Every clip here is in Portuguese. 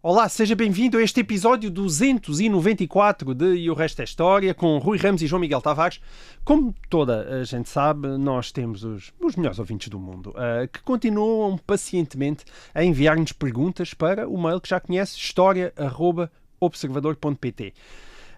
Olá, seja bem-vindo a este episódio 294 de E o Resto é História, com Rui Ramos e João Miguel Tavares. Como toda a gente sabe, nós temos os melhores ouvintes do mundo, que continuam pacientemente a enviar-nos perguntas para o mail que já conhece, historia@observador.pt.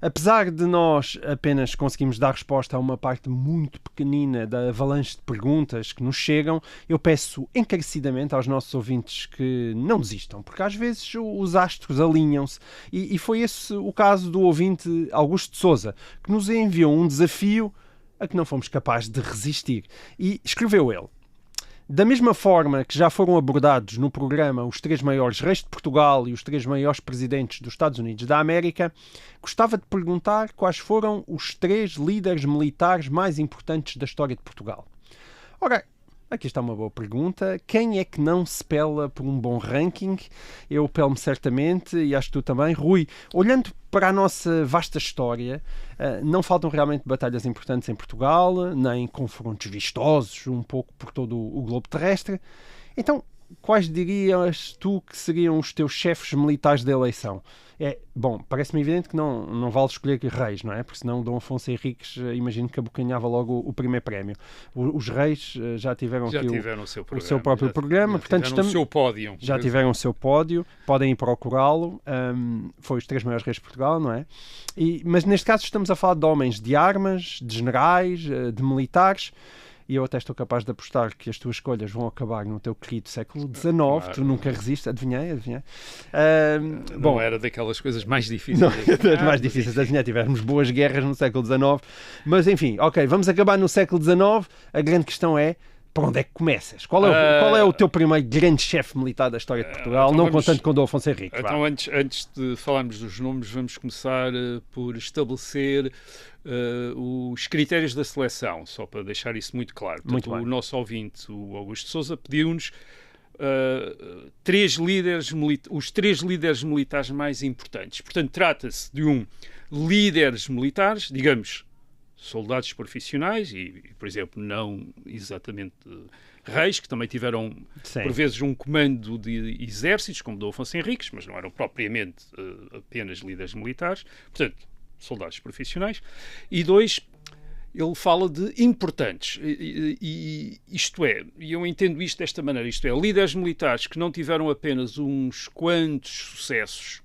Apesar de nós apenas conseguirmos dar resposta a uma parte muito pequenina da avalanche de perguntas que nos chegam, eu peço encarecidamente aos nossos ouvintes que não desistam, porque às vezes os astros alinham-se e foi esse o caso do ouvinte Augusto de Sousa, que nos enviou um desafio a que não fomos capazes de resistir. E escreveu ele: da mesma forma que já foram abordados no programa os 3 maiores reis de Portugal e os 3 maiores presidentes dos Estados Unidos da América, gostava de perguntar quais foram os 3 líderes militares mais importantes da história de Portugal. Ora, aqui está uma boa pergunta. Quem é que não se pela por um bom ranking? Eu pelo-me certamente, e acho que tu também. Rui, olhando para a nossa vasta história, não faltam realmente batalhas importantes em Portugal, nem confrontos vistosos um pouco por todo o globo terrestre. Então, quais dirias tu que seriam os teus chefes militares de eleição? Bom, parece-me evidente que não vale escolher reis, não é? Porque senão Dom Afonso Henriques, imagino que abocanhava logo o primeiro prémio. Os reis já tiveram Já aqui tiveram o seu próprio programa. Portanto, tiveram o seu pódio. Já tiveram o seu pódio, podem ir procurá-lo. Foi os 3 maiores reis de Portugal, não é? Mas neste caso estamos a falar de homens de armas, de generais, de militares. E eu até estou capaz de apostar que as tuas escolhas vão acabar no teu querido século XIX. Claro. Tu nunca resistes. Adivinhei. Não era daquelas coisas mais difíceis. Não, das mais difíceis de adivinhar. Tivemos boas guerras no século XIX. Mas, enfim, ok, vamos acabar no século XIX. A grande questão é, por onde é que começas? Qual é o teu primeiro grande chefe militar da história de Portugal, então contando com Dom Afonso Henriques? Então, antes de falarmos dos nomes, vamos começar por estabelecer os critérios da seleção, só para deixar isso muito claro. Portanto, o nosso ouvinte, o Augusto de Sousa, pediu-nos os 3 líderes militares mais importantes. Portanto, trata-se de líderes militares, digamos, soldados profissionais e, por exemplo, não exatamente reis, que também tiveram, por vezes, um comando de exércitos, como Dom Afonso Henriques, mas não eram propriamente apenas líderes militares. Portanto, soldados profissionais. E 2, ele fala de importantes. Isto é, e eu entendo isto desta maneira, isto é, líderes militares que não tiveram apenas uns quantos sucessos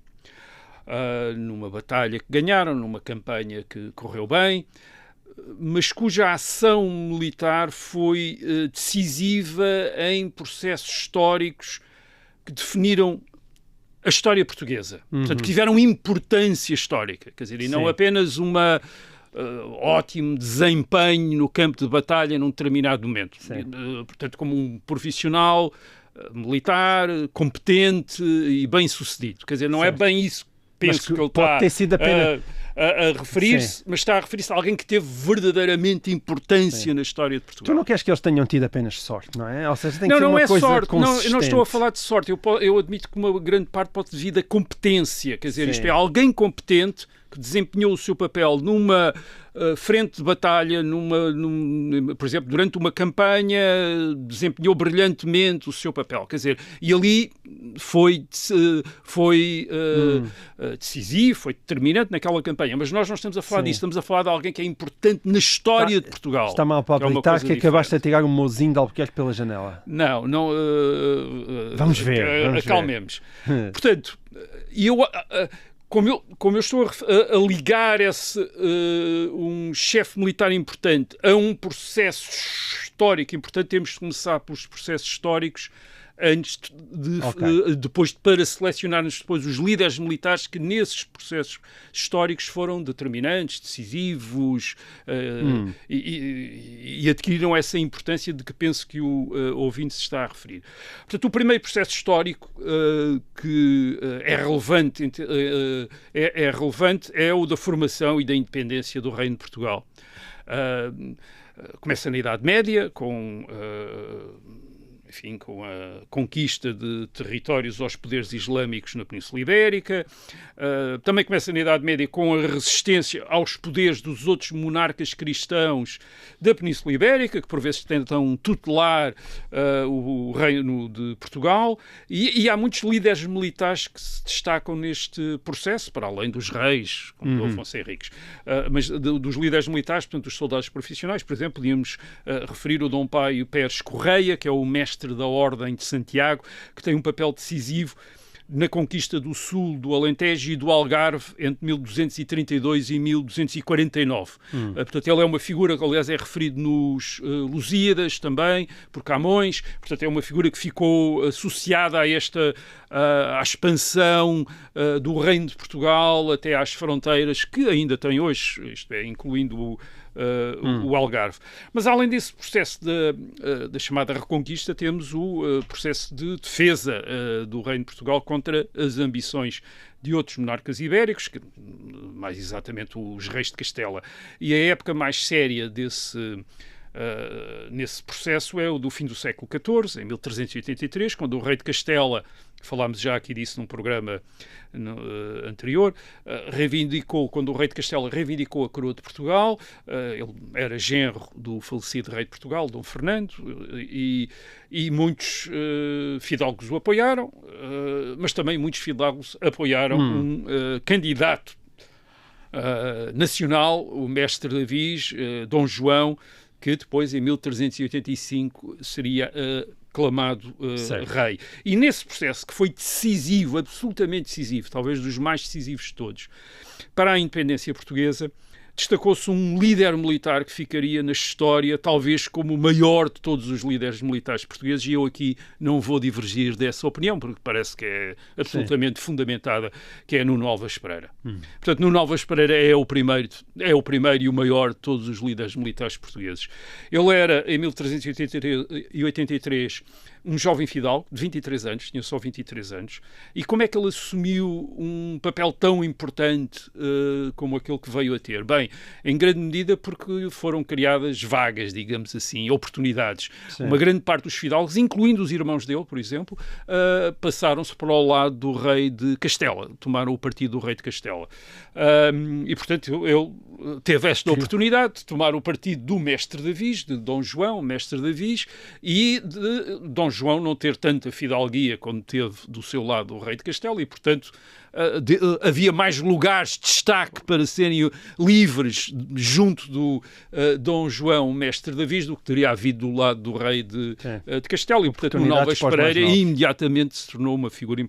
numa batalha que ganharam, numa campanha que correu bem, mas cuja ação militar foi decisiva em processos históricos que definiram a história portuguesa. Portanto, tiveram importância histórica, quer dizer, e não apenas ótimo desempenho no campo de batalha num determinado momento. Portanto, como um profissional militar, competente e bem-sucedido. Quer dizer, não é bem isso que penso que ele pode ter sido apenas a referir-se, mas está a referir-se a alguém que teve verdadeiramente importância na história de Portugal. Tu não queres que eles tenham tido apenas sorte, não é? Ou seja, tem que não, ser não uma é coisa sorte. consistente. Eu não estou a falar de sorte. Eu admito que uma grande parte pode vir da competência. Quer dizer, isto é, alguém competente que desempenhou o seu papel numa frente de batalha, por exemplo, durante uma campanha, desempenhou brilhantemente o seu papel. Quer dizer, e ali foi decisivo, foi determinante naquela campanha. Mas nós não estamos a falar disso, estamos a falar de alguém que é importante na história de Portugal. Está mal para habilitar que acabaste de tirar um mozinho de Albuquerque pela janela. Não. Vamos ver. Acalmemos. Portanto, como eu estou a ligar um chefe militar importante a um processo histórico importante, temos de começar pelos processos históricos depois para selecionarmos depois os líderes militares que nesses processos históricos foram determinantes, decisivos e adquiriram essa importância de que penso que o ouvinte se está a referir. Portanto, o primeiro processo histórico que é relevante é o da formação e da independência do Reino de Portugal. Começa na Idade Média, com enfim, com a conquista de territórios aos poderes islâmicos na Península Ibérica. Também começa na Idade Média com a resistência aos poderes dos outros monarcas cristãos da Península Ibérica, que por vezes tentam tutelar o reino de Portugal. E há muitos líderes militares que se destacam neste processo, para além dos reis, como Dom Afonso Henriques. Mas dos líderes militares, portanto, dos soldados profissionais, por exemplo, podíamos referir o Dom Paio Pérez Correia, que é o mestre da Ordem de Santiago, que tem um papel decisivo na conquista do sul do Alentejo e do Algarve entre 1232 e 1249. Portanto, ele é uma figura que, aliás, é referido nos Lusíadas também, por Camões. Portanto, é uma figura que ficou associada a esta à expansão do Reino de Portugal até às fronteiras que ainda tem hoje, isto é, incluindo o Algarve. Mas além desse processo da chamada Reconquista, temos o processo de defesa do Reino de Portugal contra as ambições de outros monarcas ibéricos, mais exatamente os reis de Castela. E a época mais séria nesse processo é o do fim do século XIV, em 1383, quando o rei de Castela, falámos já aqui disso num programa anterior, quando o rei de Castela reivindicou a coroa de Portugal. Ele era genro do falecido rei de Portugal, Dom Fernando, e muitos fidalgos o apoiaram, mas também muitos fidalgos apoiaram um candidato nacional, o mestre de Avis, Dom João, que depois, em 1385, seria aclamado rei. E nesse processo, que foi decisivo, absolutamente decisivo, talvez dos mais decisivos de todos, para a independência portuguesa, destacou-se um líder militar que ficaria na história, talvez como o maior de todos os líderes militares portugueses, e eu aqui não vou divergir dessa opinião, porque parece que é absolutamente fundamentada, que é Nuno Álvares Pereira. Portanto, Nuno Álvares Pereira é o primeiro e o maior de todos os líderes militares portugueses. Ele era, em 1383, um jovem fidalgo de 23 anos, tinha só 23 anos, e como é que ele assumiu um papel tão importante como aquele que veio a ter? Bem, em grande medida porque foram criadas vagas, digamos assim, oportunidades. Sim. Uma grande parte dos fidalgos, incluindo os irmãos dele, por exemplo, passaram-se para o lado do rei de Castela, tomaram o partido do rei de Castela. E, portanto, ele teve esta oportunidade de tomar o partido do mestre de Avis, de Dom João, mestre de Avis, e de Dom João não ter tanta fidalguia como teve do seu lado o rei de Castela, e, portanto, havia mais lugares de destaque para serem livres junto do Dom João, mestre de Avis, do que teria havido do lado do rei de Castela. E, portanto, Nuno Álvares Pereira imediatamente se tornou uma figura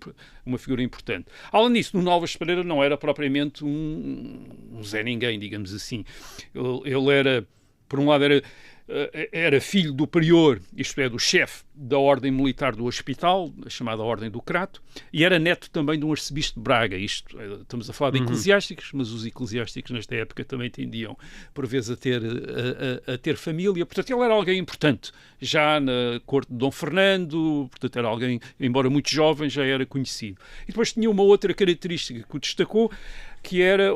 importante. Além disso, Nuno Álvares Pereira não era propriamente um Zé Ninguém, digamos assim. Ele era, por um lado, era filho do prior, isto é, do chefe da Ordem Militar do Hospital, a chamada Ordem do Crato, e era neto também de um arcebispo de Braga. Estamos a falar de eclesiásticos, mas os eclesiásticos nesta época também tendiam, por vezes, a ter família. Portanto, ele era alguém importante, já na corte de Dom Fernando, portanto, era alguém, embora muito jovem, já era conhecido. E depois tinha uma outra característica que o destacou, que era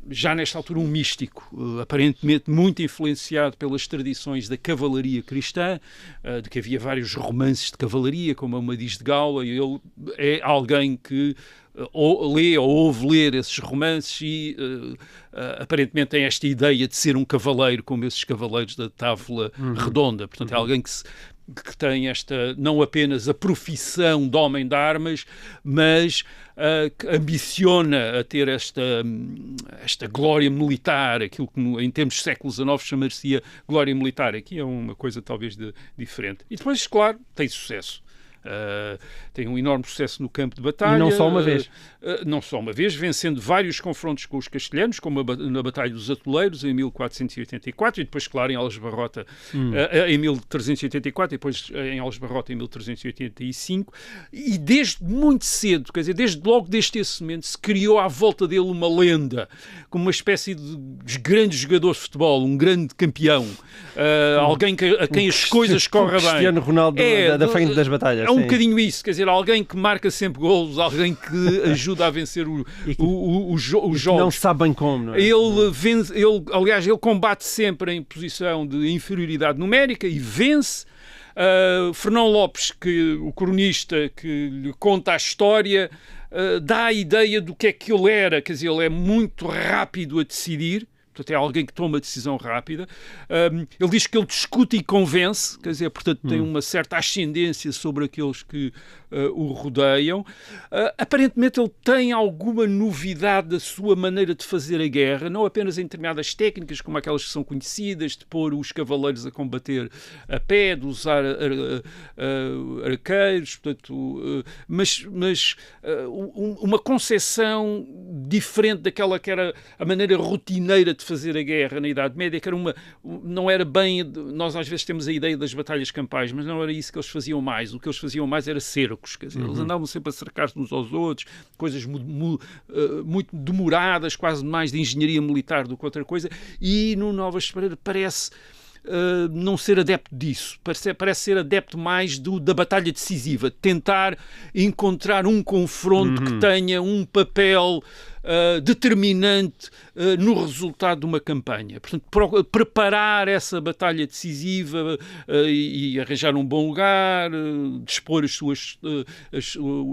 já nesta altura um místico, aparentemente muito influenciado pelas tradições da cavalaria cristã, de que havia vários romances de cavalaria, como a Amadis de Gaula, e ele é alguém que lê ou ouve ler esses romances e aparentemente tem esta ideia de ser um cavaleiro, como esses cavaleiros da Távola Redonda. Portanto, é alguém que tem esta, não apenas a profissão de homem de armas, mas que ambiciona a ter esta glória militar, aquilo que em termos de século XIX chamaria glória militar. Aqui é uma coisa talvez diferente. E depois, claro, tem sucesso. Tem um enorme sucesso no campo de batalha. E não só uma vez. Não só uma vez, vencendo vários confrontos com os castelhanos, como na Batalha dos Atoleiros, em 1484, e depois, claro, em Aljubarrota, em 1384, e depois em Aljubarrota, em 1385. E desde muito cedo, quer dizer, desde logo desde esse momento, se criou à volta dele uma lenda, como uma espécie de grande jogador de futebol, um grande campeão, alguém a quem as coisas correm bem. Cristiano Ronaldo da frente das batalhas. É um bocadinho isso, quer dizer, alguém que marca sempre golos, alguém que ajuda a vencer os jogos. Não sabe bem como, não é? Aliás, ele combate sempre em posição de inferioridade numérica e vence. Fernão Lopes, o cronista que lhe conta a história, dá a ideia do que é que ele era, quer dizer, ele é muito rápido a decidir. Portanto, é alguém que toma decisão rápida. Ele diz que ele discute e convence, quer dizer, portanto, tem uma certa ascendência sobre aqueles que o rodeiam. Aparentemente, ele tem alguma novidade da sua maneira de fazer a guerra, não apenas em determinadas técnicas, como aquelas que são conhecidas, de pôr os cavaleiros a combater a pé, de usar arqueiros, portanto, mas uma concepção diferente daquela que era a maneira rotineira de fazer a guerra na Idade Média, que era não era bem... Nós às vezes temos a ideia das batalhas campais, mas não era isso que eles faziam mais. O que eles faziam mais era cercos, quer dizer, eles andavam sempre a cercar-se uns aos outros, coisas muito demoradas, quase mais de engenharia militar do que outra coisa, e no Nova Esperança parece... não ser adepto disso, parece ser adepto mais da batalha decisiva, tentar encontrar um confronto que tenha um papel determinante no resultado de uma campanha. Portanto, preparar essa batalha decisiva e arranjar um bom lugar, dispor os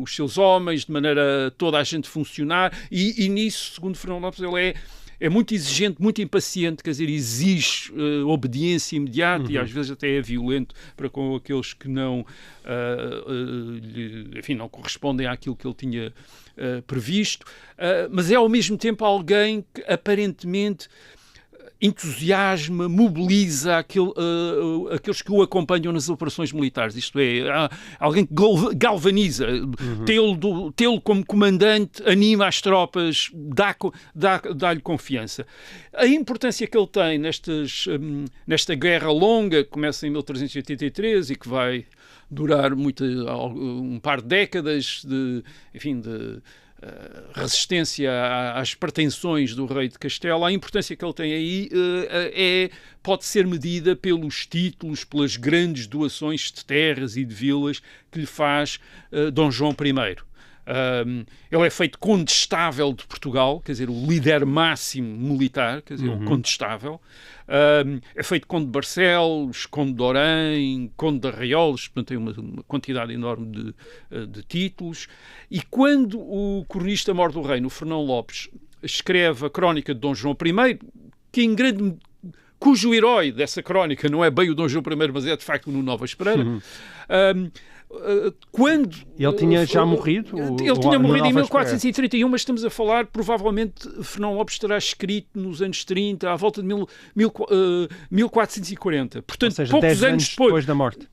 seus homens de maneira a toda a gente funcionar, e nisso, segundo Fernão Lopes, ele é muito exigente, muito impaciente, quer dizer, exige obediência imediata e às vezes até é violento para com aqueles que não, enfim, não correspondem àquilo que ele tinha previsto, mas é ao mesmo tempo alguém que aparentemente entusiasma, mobiliza aqueles que o acompanham nas operações militares. Isto é, alguém que galvaniza. Tê-lo como comandante anima as tropas, dá-lhe confiança. A importância que ele tem nesta guerra longa, que começa em 1383 e que vai durar um par de décadas de resistência às pretensões do rei de Castela, a importância que ele tem aí pode ser medida pelos títulos, pelas grandes doações de terras e de vilas que lhe faz Dom João I. Ele é feito condestável de Portugal, quer dizer, o líder máximo militar, quer dizer, o condestável. É feito conde de Barcelos, conde de Orém, conde de Arraiolos, portanto tem uma quantidade enorme de títulos. E quando o cronista mor do reino, o Fernão Lopes, escreve a crónica de Dom João I, cujo herói dessa crónica não é bem o Dom João I, mas é de facto o Nova Esperança. Quando ele tinha já morrido? Ele tinha morrido em 1431, mas estamos a falar, provavelmente, Fernão Lopes terá escrito nos anos 30, à volta de 1440. Portanto, ou seja, poucos 10 anos depois da morte.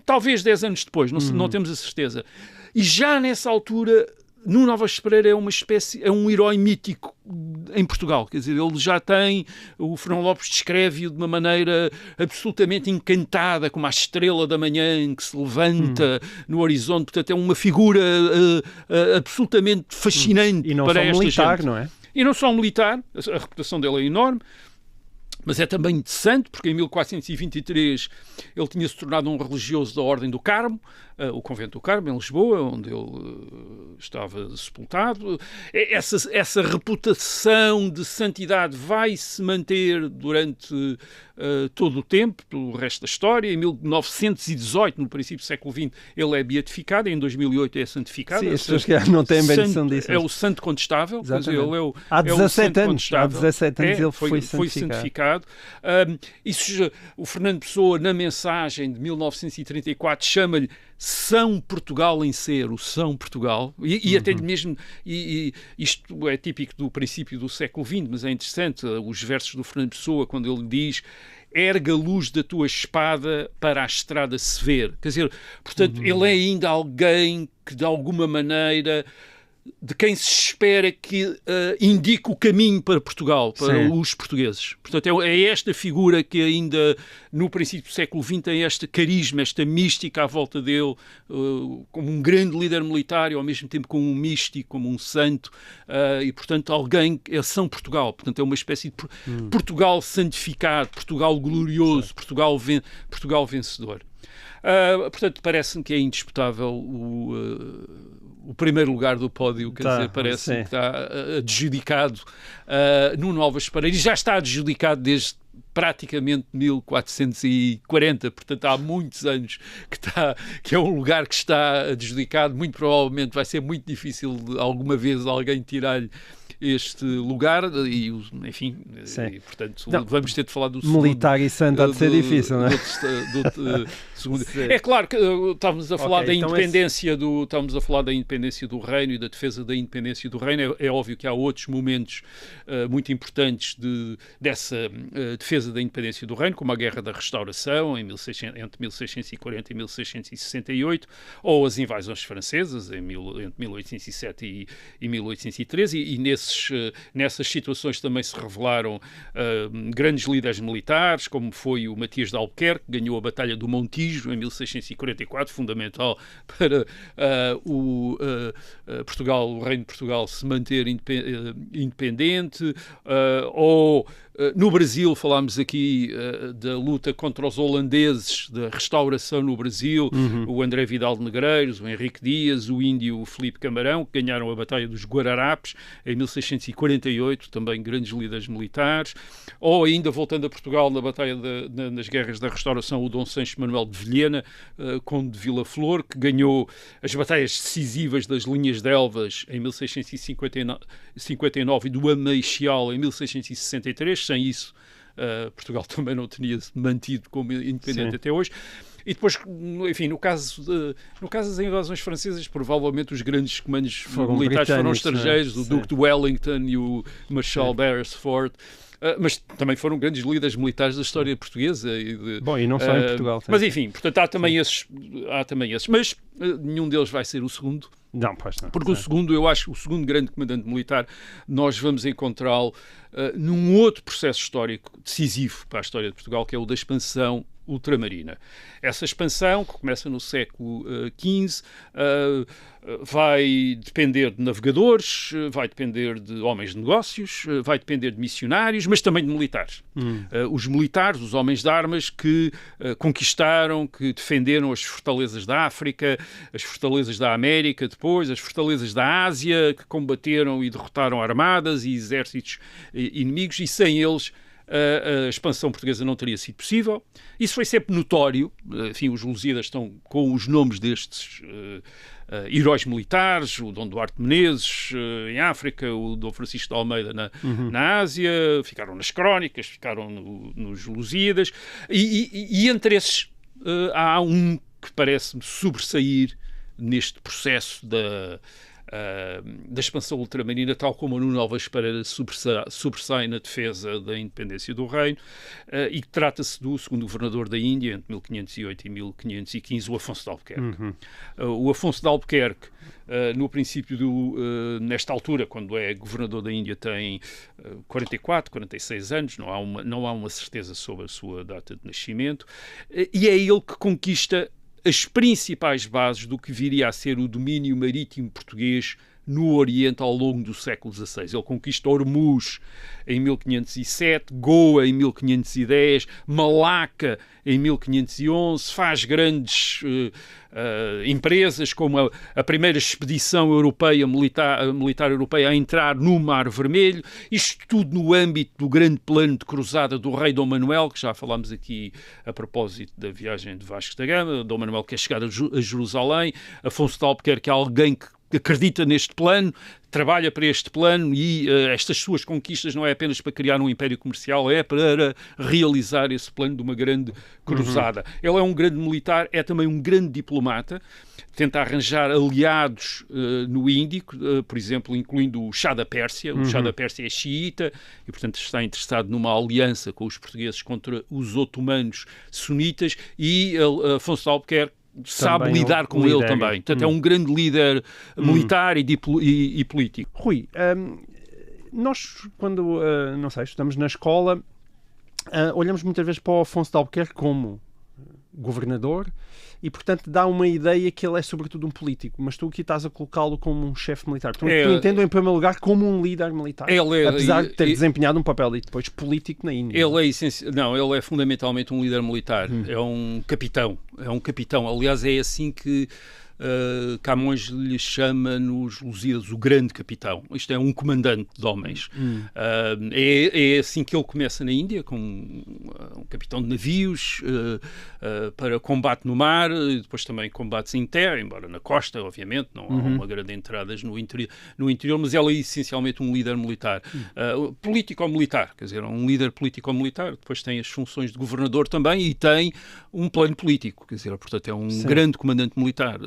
Talvez 10 anos depois, não temos a certeza. E já nessa altura, no Nova Esperança é um herói mítico em Portugal, quer dizer, ele já tem, o Fernão Lopes descreve-o de uma maneira absolutamente encantada, como a estrela da manhã que se levanta no horizonte, portanto é uma figura absolutamente fascinante para esta militar, gente. Não é? E não só um militar, a reputação dele é enorme, mas é também de santo, porque em 1423 ele tinha-se tornado um religioso da Ordem do Carmo, o convento do Carmo, em Lisboa, onde ele estava sepultado. Essa reputação de santidade vai se manter durante todo o tempo, pelo resto da história. Em 1918, no princípio do século XX, ele é beatificado, em 2008 é santificado. Sim, as pessoas que não têm bem noção disso. É o santo condestável. Dizer, ele há 17 anos, ele foi santificado. O Fernando Pessoa, na mensagem de 1934, chama-lhe São Portugal em ser, o São Portugal, e até mesmo, isto é típico do princípio do século XX, mas é interessante, os versos do Fernando Pessoa, quando ele diz: erga a luz da tua espada para a estrada se ver. Quer dizer, portanto, ele é ainda alguém que, de alguma maneira, de quem se espera que indique o caminho para Portugal, para os portugueses. Portanto, é esta figura que ainda no princípio do século XX tem este carisma, esta mística à volta dele, como um grande líder militar e ao mesmo tempo como um místico, como um santo, e portanto alguém que é São Portugal. Portanto, é uma espécie de Portugal santificado, Portugal glorioso, Portugal vencedor. Portanto, parece-me que é indisputável o primeiro lugar do pódio, quer dizer, parece que está adjudicado no Nova Esperança, e já está adjudicado desde praticamente 1440, portanto há muitos anos que é um lugar que está adjudicado, muito provavelmente vai ser muito difícil alguma vez alguém tirar-lhe este lugar e, enfim, e, portanto vamos ter de falar do segundo... Militar e santo há de ser difícil, não é? Segundo. É claro que estávamos a falar da independência estávamos a falar da independência do reino e da defesa da independência do reino. É óbvio que há outros momentos muito importantes dessa defesa da independência do reino, como a Guerra da Restauração entre 1640 e 1668, ou as invasões francesas entre 1807 e 1813, e nessas situações também se revelaram grandes líderes militares, como foi o Matias de Albuquerque, que ganhou a Batalha do Montijo em 1644, fundamental para o Reino de Portugal se manter independente, ou no Brasil, falámos aqui da luta contra os holandeses, da restauração no Brasil, o André Vidal de Negreiros, o Henrique Dias, o índio Filipe Camarão, que ganharam a Batalha dos Guararapes em 1648, também grandes líderes militares, ou ainda voltando a Portugal na Batalha nas Guerras da Restauração, o Dom Sancho Manuel de Vilhena, conde de Vila Flor, que ganhou as batalhas decisivas das linhas de Elvas em 1659 e do Ameixial em 1663. Sem isso, Portugal também não teria mantido como independente até hoje. E depois, enfim, no caso das invasões francesas, provavelmente os grandes comandos militares foram estrangeiros, o Duque de Wellington e o Marshal Beresford. Mas também foram grandes líderes militares da história portuguesa. Bom, e não só em Portugal. Mas enfim, portanto, há também esses. Mas nenhum deles vai ser o segundo. Não, pois não. Porque o segundo, eu acho, o segundo grande comandante militar, nós vamos encontrá-lo num outro processo histórico decisivo para a história de Portugal, que é o da expansão ultramarina. Essa expansão, que começa no século XV, vai depender de navegadores, vai depender de homens de negócios, vai depender de missionários, mas também de militares. Os militares, os homens de armas que conquistaram, que defenderam as fortalezas da África, as fortalezas da América depois, as fortalezas da Ásia, que combateram e derrotaram armadas e exércitos inimigos, e sem eles a expansão portuguesa não teria sido possível. Isso foi sempre notório. Enfim, os Lusíadas estão com os nomes destes heróis militares, o Dom Duarte Menezes em África, o Dom Francisco de Almeida na Ásia, ficaram nas crónicas, ficaram nos Lusíadas, e entre esses há um que parece-me sobressair neste processo da expansão ultramarina, tal como a Nuno Alves Pereira sobressai na defesa da independência do reino, e que trata-se do segundo governador da Índia, entre 1508 e 1515, o Afonso de Albuquerque. O Afonso de Albuquerque, no princípio, nesta altura, quando é governador da Índia, tem 44, 46 anos, não há uma certeza sobre a sua data de nascimento, e é ele que conquista as principais bases do que viria a ser o domínio marítimo português no Oriente ao longo do século XVI. Ele conquista Ormuz em 1507, Goa em 1510, Malaca em 1511, faz grandes empresas, como a primeira expedição europeia, militar europeia a entrar no Mar Vermelho, isto tudo no âmbito do grande plano de cruzada do rei Dom Manuel, que já falámos aqui a propósito da viagem de Vasco da Gama. Dom Manuel quer chegar a Jerusalém, Afonso de Albuquerque é alguém que acredita neste plano, trabalha para este plano, e estas suas conquistas não é apenas para criar um império comercial, é para realizar esse plano de uma grande cruzada. Ele é um grande militar, é também um grande diplomata, tenta arranjar aliados no Índico, por exemplo, incluindo o Chá da Pérsia. O Chá da Pérsia é xiita e, portanto, está interessado numa aliança com os portugueses contra os otomanos sunitas, e Afonso de Albuquerque sabe também lidar com ele também. Portanto, é um grande líder militar e político. Rui, nós, quando, não sei, estamos na escola, olhamos muitas vezes para o Afonso de Albuquerque como governador, e, portanto, dá uma ideia que ele é sobretudo um político, mas tu aqui estás a colocá-lo como um chefe militar. Tu entendo, em primeiro lugar, como um líder militar, apesar de ter desempenhado um papel e depois político na Índia. Ele é fundamentalmente um líder militar, é um capitão. Aliás, é assim que Camões lhe chama nos Lusíadas o grande capitão. Isto é um comandante de homens. É assim que ele começa na Índia, com um capitão de navios para combate no mar, e depois também combates em terra, embora na costa, obviamente, não há uma grande entradas no interior, mas ele é essencialmente um líder militar. Político-militar, quer dizer, um líder político-militar, depois tem as funções de governador também e tem um plano político, quer dizer, portanto é um grande comandante militar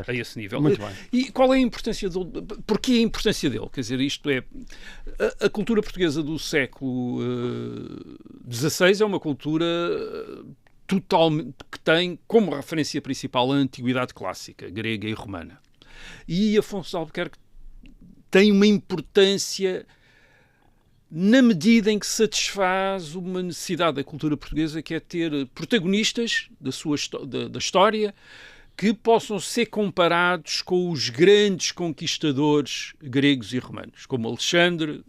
a esse nível. Muito bem. E qual é a importância dele? Porquê a importância dele? Quer dizer, isto é, a cultura portuguesa do século XVI é uma cultura totalmente que tem como referência principal a antiguidade clássica, grega e romana. E Afonso de Albuquerque tem uma importância na medida em que satisfaz uma necessidade da cultura portuguesa, que é ter protagonistas da história que possam ser comparados com os grandes conquistadores gregos e romanos, como Alexandre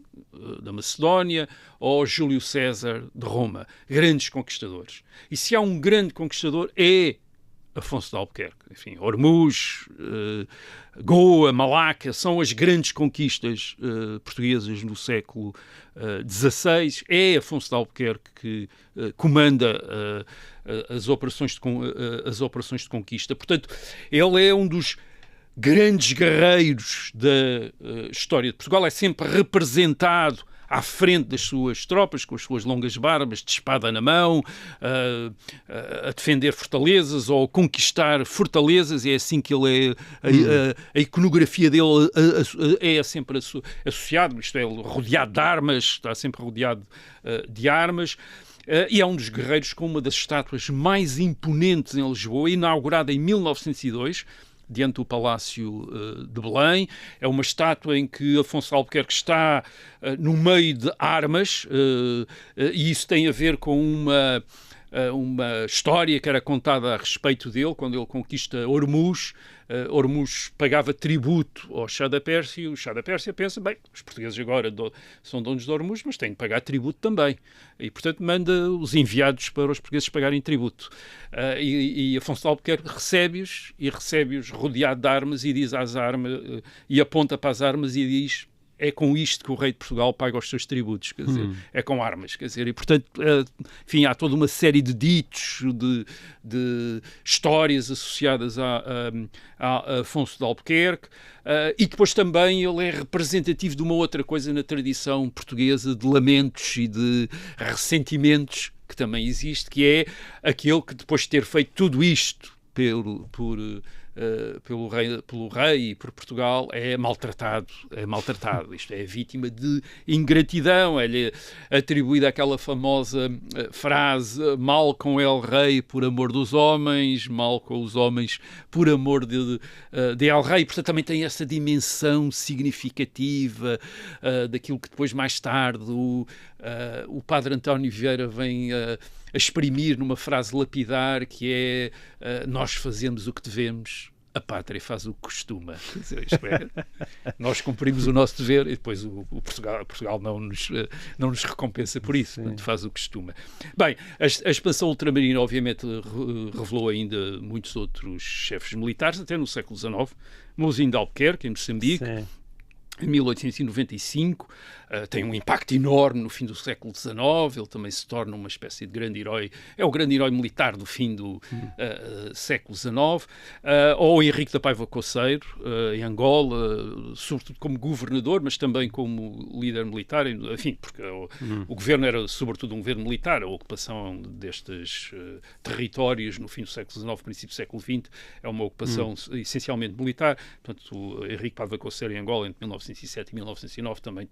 da Macedónia ou Júlio César de Roma, grandes conquistadores. E se há um grande conquistador é Afonso de Albuquerque. Enfim, Ormuz, Goa, Malaca, são as grandes conquistas portuguesas no século XVI. É Afonso de Albuquerque que comanda as operações de conquista. Portanto, ele é um dos grandes guerreiros da história de Portugal. É sempre representado à frente das suas tropas, com as suas longas barbas, de espada na mão, a defender fortalezas ou conquistar fortalezas. É assim que ele é. A iconografia dele é sempre associado, isto é, rodeado de armas, está sempre rodeado de armas. E é um dos guerreiros com uma das estátuas mais imponentes em Lisboa, inaugurada em 1902, diante do Palácio de Belém. É uma estátua em que Afonso de Albuquerque está no meio de armas, e isso tem a ver com uma história que era contada a respeito dele, quando ele conquista Ormuz. Ormuz pagava tributo ao Shah da Pérsia, e o Shah da Pérsia pensa, bem, os portugueses agora são donos de Ormuz, mas têm que pagar tributo também. E, portanto, manda os enviados para os portugueses pagarem tributo. E Afonso de Albuquerque recebe-os rodeado de armas e diz às armas, e aponta para as armas e diz: é com isto que o rei de Portugal paga os seus tributos, quer dizer, é com armas, quer dizer, e portanto, enfim, há toda uma série de ditos, de histórias associadas a Afonso de Albuquerque, e depois também ele é representativo de uma outra coisa na tradição portuguesa de lamentos e de ressentimentos que também existe, que é aquele que depois de ter feito tudo isto pelo rei e por Portugal é maltratado, isto é vítima de ingratidão. É-lhe atribuída aquela famosa frase: mal com el rei por amor dos homens, mal com os homens por amor de el rei. Portanto, também tem essa dimensão significativa daquilo que depois, mais tarde, o padre António Vieira vem a exprimir numa frase lapidar, que é: nós fazemos o que devemos, a pátria faz o que costuma. Quer dizer, isto é, nós cumprimos o nosso dever e depois Portugal não nos recompensa por isso, portanto, faz o que costuma. Bem, a expansão ultramarina obviamente revelou ainda muitos outros chefes militares, até no século XIX. Mouzinho de Albuquerque, em Moçambique, em 1895, tem um impacto enorme no fim do século XIX. Ele também se torna uma espécie de grande herói, é o grande herói militar do fim do século XIX. Ou Henrique da Paiva Coceiro, em Angola, sobretudo como governador, mas também como líder militar, enfim, porque o governo era sobretudo um governo militar. A ocupação destes territórios no fim do século XIX, princípio do século XX, é uma ocupação essencialmente militar. Portanto, o Henrique Paiva Coceiro em Angola, entre 1907 e 1909, também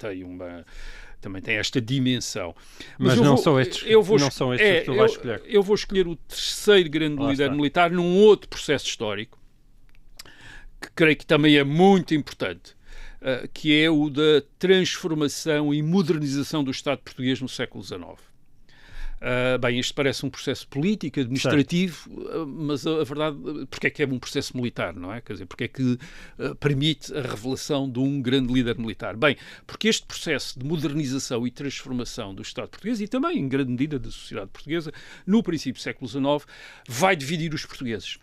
tem esta dimensão. Mas não são estes que tu vais escolher. Eu vou escolher o terceiro grande líder militar num outro processo histórico, que creio que também é muito importante, que é o da transformação e modernização do Estado português no século XIX. Bem, isto parece um processo político, administrativo, mas a verdade, porque é que é um processo militar, não é? Quer dizer, porque é que permite a revelação de um grande líder militar? Bem, porque este processo de modernização e transformação do Estado português e também, em grande medida, da sociedade portuguesa, no princípio do século XIX, vai dividir os portugueses.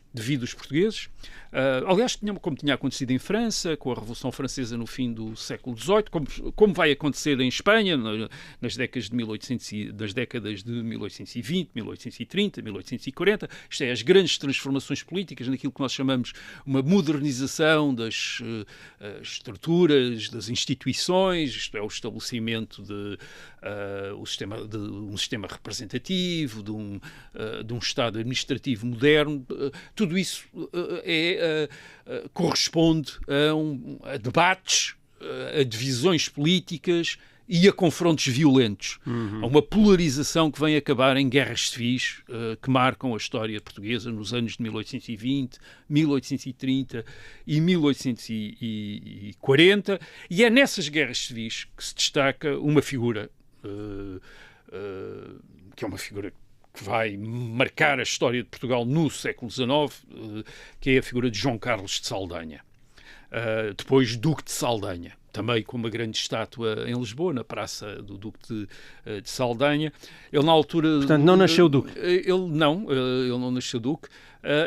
Aliás, como tinha acontecido em França, com a Revolução Francesa no fim do século XVIII, como vai acontecer em Espanha, nas décadas de 1820, 1830, 1840, isto é, as grandes transformações políticas, naquilo que nós chamamos uma modernização das estruturas, das instituições, isto é, o estabelecimento de um sistema representativo, de um Estado administrativo moderno. Tudo isso corresponde a debates, a divisões políticas e a confrontos violentos, a uma polarização que vem acabar em guerras civis que marcam a história portuguesa nos anos de 1820, 1830 e 1840, e é nessas guerras civis que se destaca uma figura que é uma figura que vai marcar a história de Portugal no século XIX, que é a figura de João Carlos de Saldanha, depois Duque de Saldanha, também com uma grande estátua em Lisboa, na Praça do Duque de Saldanha. Ele, na altura... Portanto, não nasceu Duque. Ele não nasceu Duque.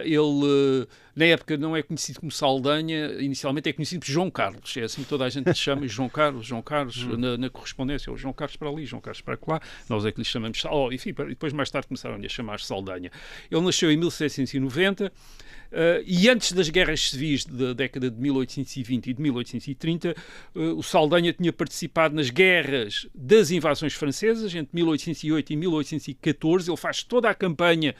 Ele, na época, não é conhecido como Saldanha, inicialmente é conhecido por João Carlos. É assim que toda a gente lhe chama, João Carlos, na correspondência, ou João Carlos para ali, João Carlos para lá. Nós é que lhe chamamos... enfim, e depois mais tarde começaram-lhe a chamar Saldanha. Ele nasceu em 1790, e antes das guerras civis da década de 1820 e de 1830, o Saldanha tinha participado nas guerras das invasões francesas entre 1808 e 1814. Ele faz toda a campanha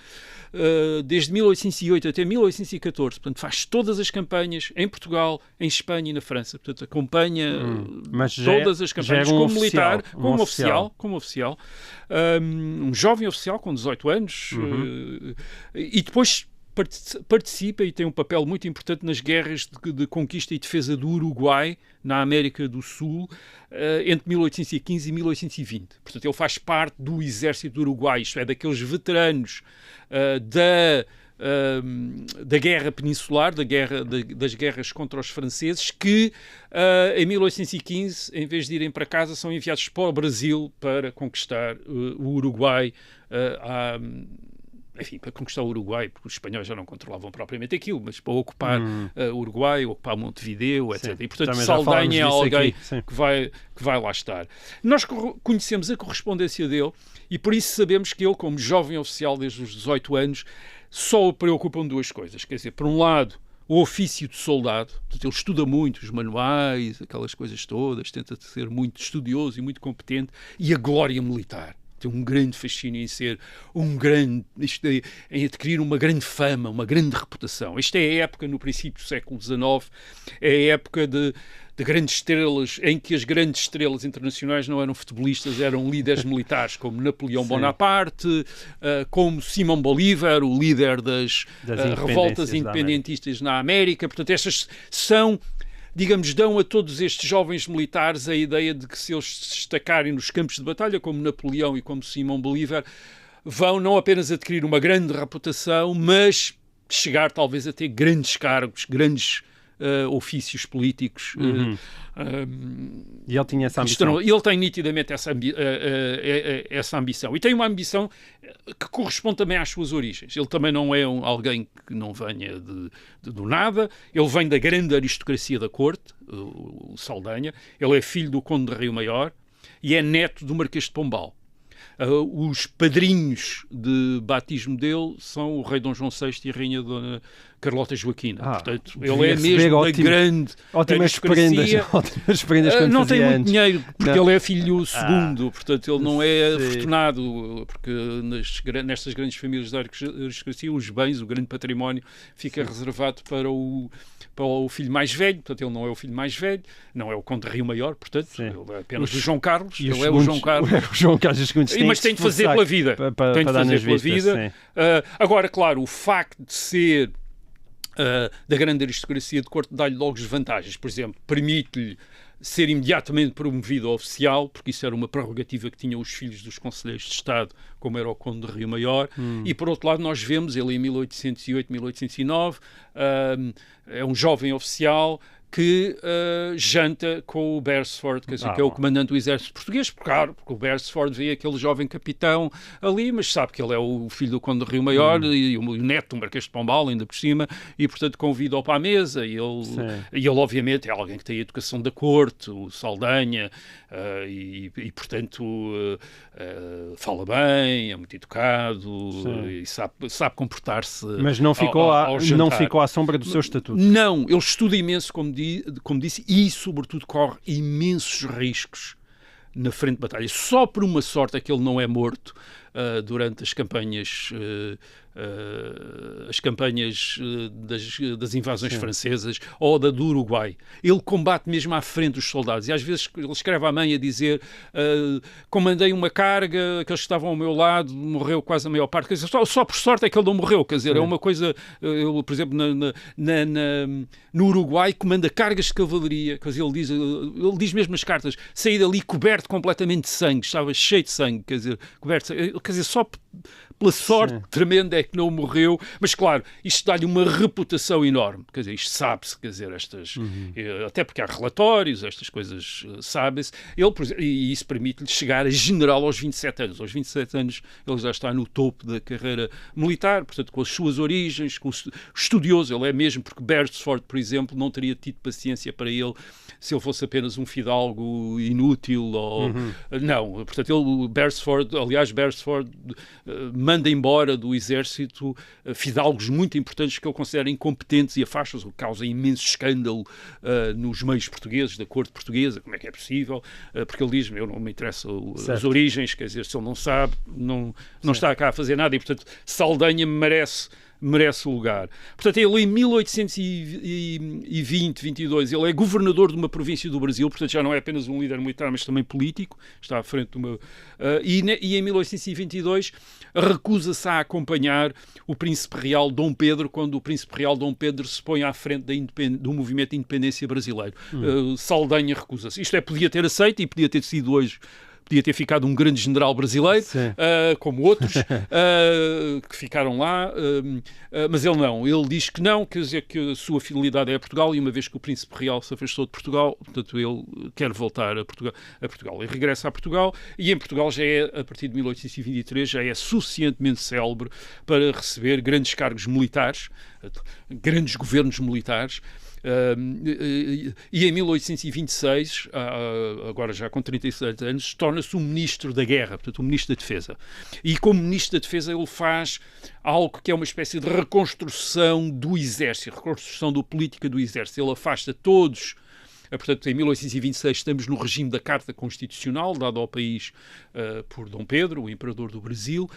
desde 1808 até 1814, portanto faz todas as campanhas em Portugal, em Espanha e na França, portanto acompanha todas as campanhas como militar, como oficial, um jovem oficial com 18 anos, e depois participa e tem um papel muito importante nas guerras de conquista e defesa do Uruguai, na América do Sul, entre 1815 e 1820. Portanto, ele faz parte do exército do Uruguai, isto é, daqueles veteranos da guerra peninsular, das guerras contra os franceses, que em 1815, em vez de irem para casa, são enviados para o Brasil para conquistar o Uruguai, para conquistar o Uruguai, porque os espanhóis já não controlavam propriamente aquilo, mas para ocupar o Uruguai, ocupar Montevideo, etc. Sim, e, portanto, Saldanha é alguém que vai lá estar. Nós conhecemos a correspondência dele e por isso sabemos que ele, como jovem oficial desde os 18 anos, só o preocupam duas coisas. Quer dizer, por um lado, o ofício de soldado, portanto, ele estuda muito os manuais, aquelas coisas todas, tenta ser muito estudioso e muito competente, e a glória militar. Tem um grande fascínio em ser em adquirir uma grande fama, uma grande reputação. Esta é a época, no princípio do século XIX, é a época de grandes estrelas, em que as grandes estrelas internacionais não eram futebolistas, eram líderes militares, como Napoleão Bonaparte, como Simão Bolívar, o líder das revoltas independentistas na América. Portanto, estas são... digamos, dão a todos estes jovens militares a ideia de que se eles se destacarem nos campos de batalha, como Napoleão e como Simão Bolívar, vão não apenas adquirir uma grande reputação, mas chegar talvez a ter grandes cargos, grandes ofícios políticos. E ele tinha essa ambição. Ele tem nitidamente essa ambição. E tem uma ambição que corresponde também às suas origens. Ele também não é alguém que não venha do nada. Ele vem da grande aristocracia da corte, o Saldanha. Ele é filho do Conde de Rio Maior e é neto do Marquês de Pombal. Os padrinhos de batismo dele são o rei Dom João VI e a rainha Dona Carlota Joaquina. Portanto, ele é mesmo da grande aristocracia. Ótimas prendas não tem muito antes. dinheiro, porque ele é filho segundo, portanto ele não é afortunado, porque nestas grandes famílias da aristocracia os bens, o grande património, fica reservado para o filho mais velho. Portanto, ele não é o filho mais velho, não é o Conde de Rio Maior, portanto, ele é apenas o João Carlos. Ele é o João Carlos. O João Carlos mas tem de fazer pela vida. Tem de fazer pela vida. Agora, claro, o facto de ser da grande aristocracia de corte, dá-lhe logo vantagens. Por exemplo, permite-lhe ser imediatamente promovido a oficial, porque isso era uma prerrogativa que tinham os filhos dos conselheiros de Estado, como era o Conde de Rio Maior. E, por outro lado, nós vemos, ele em 1808, 1809, é um jovem oficial que janta com o Beresford, quer dizer, que é o comandante do exército português, claro, porque o Beresford vê aquele jovem capitão ali, mas sabe que ele é o filho do Conde de Rio Maior e o neto do Marquês de Pombal, ainda por cima, e portanto convida-o para a mesa, e ele obviamente é alguém que tem a educação da corte, o Saldanha, e portanto fala bem, é muito educado, e sabe comportar-se. Mas não ficou, não ficou à sombra do seu estatuto. Não, ele estuda imenso, como disse, e sobretudo corre imensos riscos na frente de batalha. Só por uma sorte é que ele não é morto durante as campanhas das invasões francesas ou da do Uruguai. Ele combate mesmo à frente dos soldados e às vezes ele escreve à mãe a dizer comandei uma carga, aqueles que estavam ao meu lado, morreu quase a maior parte. Quer dizer, só por sorte é que ele não morreu. Quer dizer, é uma coisa... Ele, por exemplo, no Uruguai comanda cargas de cavalaria. Quer dizer, ele diz mesmo nas cartas, saí dali coberto completamente de sangue, estava cheio de sangue, quer dizer, quer dizer, só pela sorte tremenda é que não morreu, mas claro, isto dá-lhe uma reputação enorme, quer dizer, isto sabe-se, quer dizer, até porque há relatórios, estas coisas sabem-se, e isso permite-lhe chegar a general aos 27 anos. Aos 27 anos ele já está no topo da carreira militar, portanto, com as suas origens, com o estudioso, ele é mesmo, porque Beresford, por exemplo, não teria tido paciência para ele se ele fosse apenas um fidalgo inútil, ou... Não, portanto, Beresford manda embora do exército fidalgos muito importantes que ele considera incompetentes e afasta-os, o que causa imenso escândalo nos meios portugueses, da corte portuguesa, como é que é possível, porque ele diz, eu não me interessa as origens, quer dizer, se ele não sabe, não está cá a fazer nada, e portanto Saldanha merece o lugar. Portanto, ele em 1820, 22, ele é governador de uma província do Brasil, portanto já não é apenas um líder militar, mas também político, está à frente de uma... E em 1822 recusa-se a acompanhar o príncipe real Dom Pedro, quando o príncipe real Dom Pedro se põe à frente do movimento de independência brasileiro. Saldanha recusa-se. Isto podia ter aceito e podia ter sido hoje... Podia ter ficado um grande general brasileiro, como outros, que ficaram lá, mas ele não. Ele diz que não, quer dizer que a sua fidelidade é a Portugal, e uma vez que o príncipe real se afastou de Portugal, portanto ele quer voltar a Portugal. E regressa a Portugal, e em Portugal já é, a partir de 1823, já é suficientemente célebre para receber grandes cargos militares, grandes governos militares. E em 1826, agora já com 37 anos, torna-se o Ministro da Guerra, portanto o Ministro da Defesa. E como Ministro da Defesa ele faz algo que é uma espécie de reconstrução do Exército, reconstrução da política do Exército. Ele afasta todos... Portanto, em 1826 estamos no regime da Carta Constitucional, dada ao país por Dom Pedro, o Imperador do Brasil.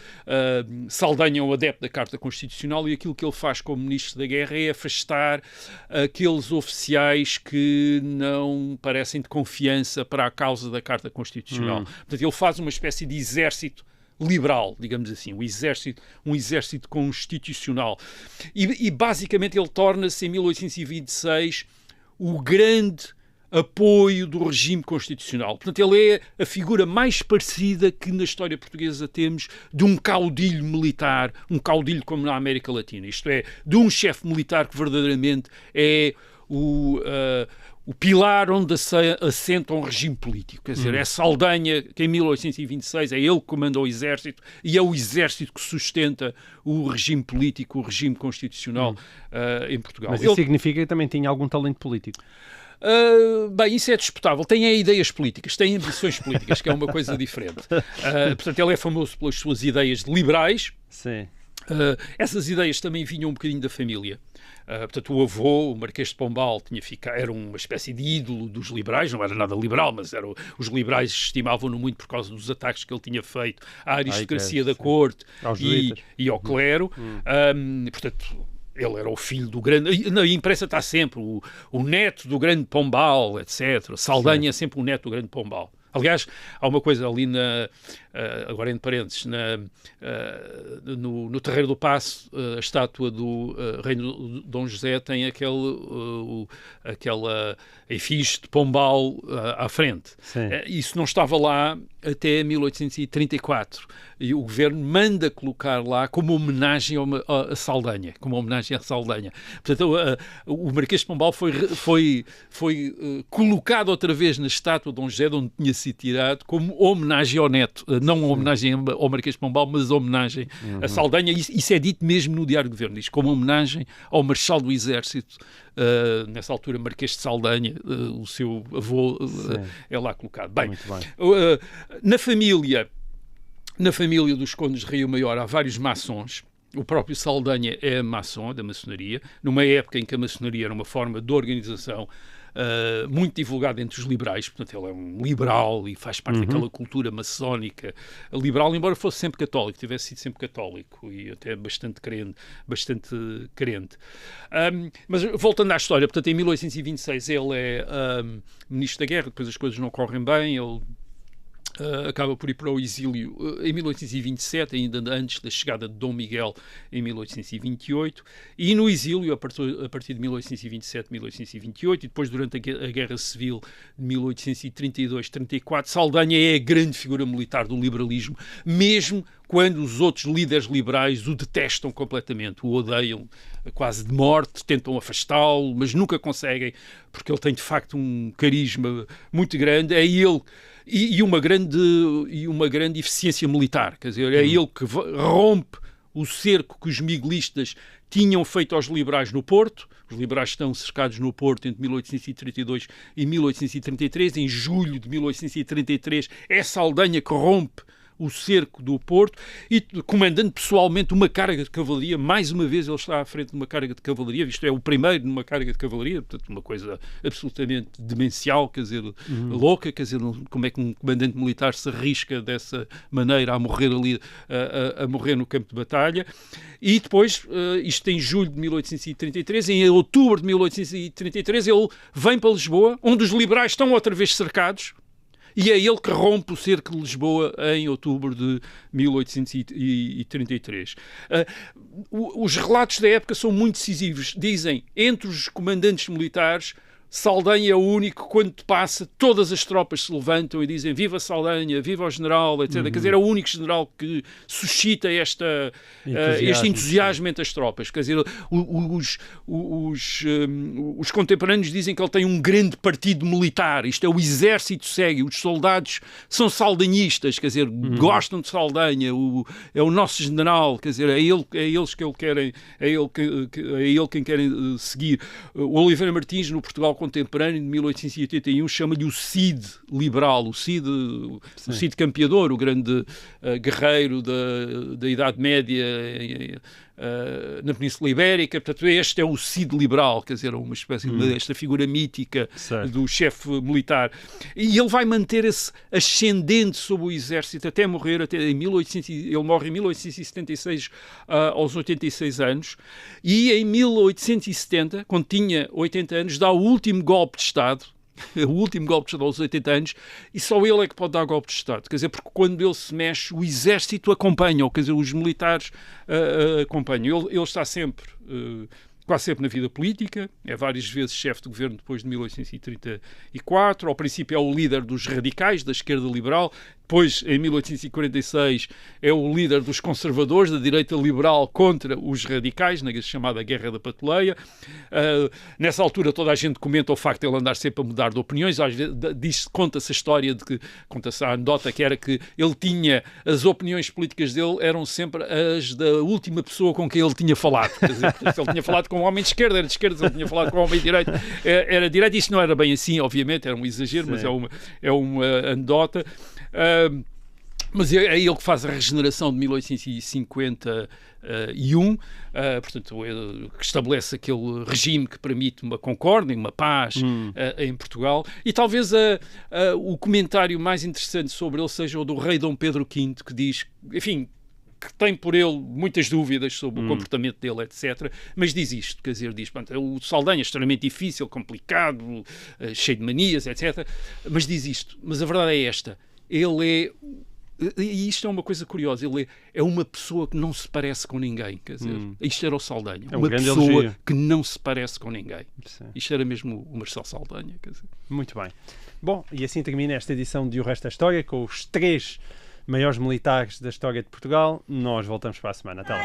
Saldanha é um adepto da Carta Constitucional, e aquilo que ele faz como Ministro da Guerra é afastar aqueles oficiais que não parecem de confiança para a causa da Carta Constitucional. Portanto, ele faz uma espécie de exército liberal, digamos assim, um exército constitucional. E basicamente ele torna-se, em 1826, o grande apoio do regime constitucional. Portanto, ele é a figura mais parecida que na história portuguesa temos de um caudilho militar, um caudilho como na América Latina. Isto é, de um chefe militar que verdadeiramente é o pilar onde assenta um regime político. Quer dizer, é Saldanha, que em 1826 é ele que comanda o exército, e é o exército que sustenta o regime político, o regime constitucional em Portugal. Mas isso significa que também tinha algum talento político? Bem, isso é disputável. Tem ideias políticas, tem ambições políticas, que é uma coisa diferente. Portanto, ele é famoso pelas suas ideias liberais. Sim. Essas ideias também vinham um bocadinho da família. Portanto, o avô, o Marquês de Pombal, era uma espécie de ídolo dos liberais, não era nada liberal, mas os liberais estimavam-no muito por causa dos ataques que ele tinha feito à aristocracia da corte e ao clero. Portanto, ele era o filho do grande... Na imprensa está sempre o neto do grande Pombal, etc. Saldanha é sempre o neto do grande Pombal. Aliás, há uma coisa ali agora entre parênteses, no Terreiro do Paço, a estátua do Reino de Dom José tem aquela efígie de Pombal à frente. Isso não estava lá até 1834. E o governo manda colocar lá como homenagem a Saldanha. Como homenagem à Saldanha. Portanto, o Marquês de Pombal foi colocado outra vez na estátua de Dom José, de onde tinha sido tirado, como homenagem ao neto. Não uma homenagem ao Marquês de Pombal, mas homenagem a Saldanha. Isso é dito mesmo no Diário do Governo. Diz como homenagem ao Marechal do Exército, nessa altura Marquês de Saldanha, o seu avô é lá colocado. Bem, na família dos Condes de Rio Maior há vários maçons. O próprio Saldanha é maçom, da maçonaria, numa época em que a maçonaria era uma forma de organização muito divulgada entre os liberais. Portanto, ele é um liberal e faz parte daquela cultura maçónica liberal, embora fosse sempre católico, tivesse sido sempre católico e até bastante crente. Mas voltando à história, portanto, em 1826 ele é ministro da Guerra, depois as coisas não correm bem, ele acaba por ir para o exílio em 1827, ainda antes da chegada de Dom Miguel em 1828, e no exílio a partir de 1827, 1828, e depois durante a Guerra Civil de 1832-34, Saldanha é a grande figura militar do liberalismo, mesmo quando os outros líderes liberais o detestam completamente, o odeiam quase de morte, tentam afastá-lo, mas nunca conseguem, porque ele tem de facto um carisma muito grande. É ele e uma grande eficiência militar, quer dizer, é ele que rompe o cerco que os miguelistas tinham feito aos liberais no Porto. Os liberais estão cercados no Porto entre 1832 e 1833. Em julho de 1833 é Saldanha que rompe o cerco do Porto e comandando pessoalmente uma carga de cavalaria. Mais uma vez ele está à frente de uma carga de cavalaria, isto é o primeiro numa carga de cavalaria, portanto uma coisa absolutamente demencial, quer dizer, louca, quer dizer, como é que um comandante militar se arrisca dessa maneira a morrer ali, a morrer no campo de batalha. E depois, isto em julho de 1833, em outubro de 1833 ele vem para Lisboa, onde os liberais estão outra vez cercados. E é ele que rompe o cerco de Lisboa em outubro de 1833. Os relatos da época são muito decisivos. Dizem, entre os comandantes militares, Saldanha é o único que, quando passa, todas as tropas se levantam e dizem viva Saldanha, viva o general, etc. Quer dizer, é o único general que suscita este entusiasmo entre as tropas. Quer dizer, os contemporâneos dizem que ele tem um grande partido militar. Isto é, o exército segue, os soldados são saldanhistas, quer dizer, gostam de Saldanha, é o nosso general, quer dizer, é eles que ele querem, é ele quem querem seguir. O Oliveira Martins, no Portugal contemporâneo de 1881, chama-lhe o Cid liberal, o Cid campeador, o grande guerreiro da Idade Média na Península Ibérica. Portanto, este é o Cid liberal, quer dizer, uma espécie desta figura mítica do chefe militar. E ele vai manter esse ascendente sobre o exército até morrer, ele morre em 1876 aos 86 anos, e em 1870, quando tinha 80 anos, dá o último golpe de Estado, o último golpe de Estado aos 80 anos, e só ele é que pode dar golpe de Estado. Quer dizer, porque quando ele se mexe, o exército acompanha, quer dizer, os militares acompanham. Ele está sempre, quase sempre na vida política, é várias vezes chefe de governo depois de 1834, ao princípio é o líder dos radicais, da esquerda liberal, depois, em 1846, é o líder dos conservadores, da direita liberal contra os radicais, na chamada Guerra da Patuleia. Nessa altura, toda a gente comenta o facto de ele andar sempre a mudar de opiniões. Às vezes, conta-se a história de que, conta-se a anedota, que era que ele tinha, as opiniões políticas dele eram sempre as da última pessoa com quem ele tinha falado. Quer dizer, se ele tinha falado com um homem de esquerda, era de esquerda; se ele tinha falado com um homem de direita, era de direita. Isso não era bem assim, obviamente, era um exagero, mas é uma anedota. Mas é ele que faz a regeneração de 1851, portanto, que estabelece aquele regime que permite uma concórdia, uma paz em Portugal. E talvez o comentário mais interessante sobre ele seja o do rei Dom Pedro V, que diz, enfim, que tem por ele muitas dúvidas sobre o comportamento dele, etc. Mas diz isto, quer dizer, diz, pronto, o Saldanha é extremamente difícil, complicado, cheio de manias, etc. Mas diz isto. Mas a verdade é esta. Ele é... E isto é uma coisa curiosa, ele é uma pessoa que não se parece com ninguém, quer dizer, isto era o Saldanha, é uma pessoa elogio. que não se parece com ninguém. Sim. Isto era mesmo o Marcelo Saldanha, quer dizer. Muito bem. Bom, e assim termina esta edição de O Resto da História, com os 3 maiores militares da história de Portugal. Nós voltamos para a semana. Até lá.